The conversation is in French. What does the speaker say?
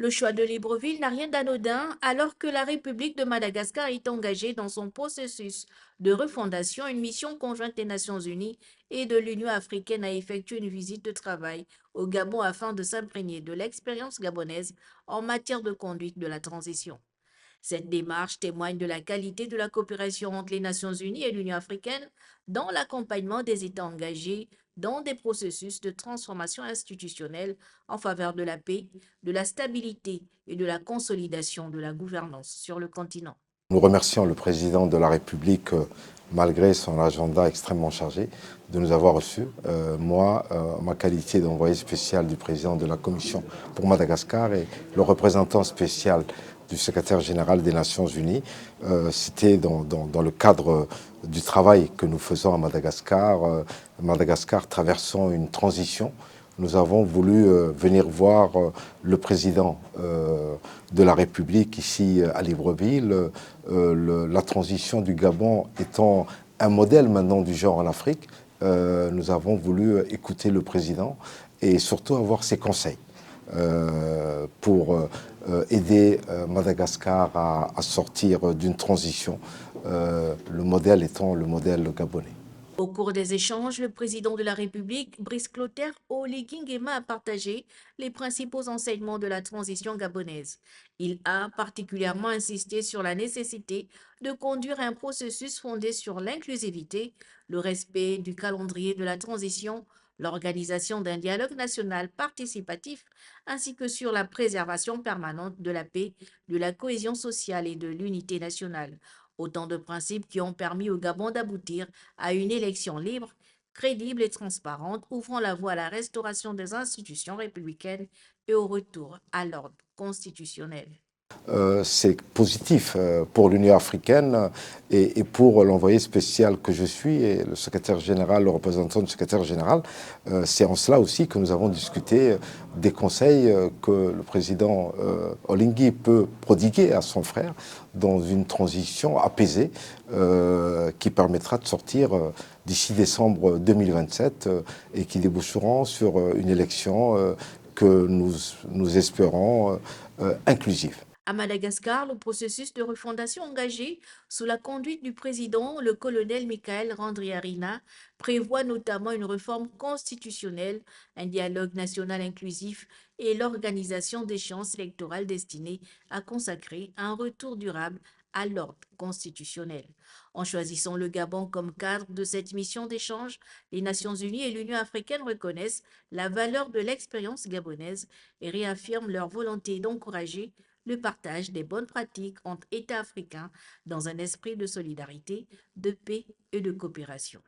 Le choix de Libreville n'a rien d'anodin alors que la République de Madagascar est engagée dans son processus de refondation. Une mission conjointe des Nations Unies et de l'Union africaine a effectué une visite de travail au Gabon afin de s'imprégner de l'expérience gabonaise en matière de conduite de la transition. Cette démarche témoigne de la qualité de la coopération entre les Nations Unies et l'Union africaine dans l'accompagnement des États engagés dans des processus de transformation institutionnelle en faveur de la paix, de la stabilité et de la consolidation de la gouvernance sur le continent. Nous remercions le président de la République, malgré son agenda extrêmement chargé, de nous avoir reçus. En ma qualité d'envoyé spécial du président de la Commission pour Madagascar et le représentant spécial du secrétaire général des Nations Unies, c'était dans le cadre du travail que nous faisons à Madagascar, Madagascar traversant une transition. Nous avons voulu venir voir le président de la République ici à Libreville, la transition du Gabon étant un modèle maintenant du genre en Afrique. Nous avons voulu écouter le président et surtout avoir ses conseils pour aider Madagascar à sortir d'une transition, le modèle étant le modèle gabonais. Au cours des échanges, le président de la République, Brice Clotaire Oligui Nguema, a partagé les principaux enseignements de la transition gabonaise. Il a particulièrement insisté sur la nécessité de conduire un processus fondé sur l'inclusivité, le respect du calendrier de la transition, l'organisation d'un dialogue national participatif, ainsi que sur la préservation permanente de la paix, de la cohésion sociale et de l'unité nationale. Autant de principes qui ont permis au Gabon d'aboutir à une élection libre, crédible et transparente, ouvrant la voie à la restauration des institutions républicaines et au retour à l'ordre constitutionnel. C'est positif pour l'Union africaine et pour l'envoyé spécial que je suis et le secrétaire général, le représentant du secrétaire général. C'est en cela aussi que nous avons discuté des conseils que le président Oligui peut prodiguer à son frère dans une transition apaisée qui permettra de sortir d'ici décembre 2027 et qui déboucheront sur une élection que nous espérons inclusive. À Madagascar, le processus de refondation engagé sous la conduite du président, le colonel Michael Randrianirina, prévoit notamment une réforme constitutionnelle, un dialogue national inclusif et l'organisation d'échéances électorales destinées à consacrer un retour durable à l'ordre constitutionnel. En choisissant le Gabon comme cadre de cette mission d'échange, les Nations Unies et l'Union africaine reconnaissent la valeur de l'expérience gabonaise et réaffirment leur volonté d'encourager le partage des bonnes pratiques entre États africains dans un esprit de solidarité, de paix et de coopération.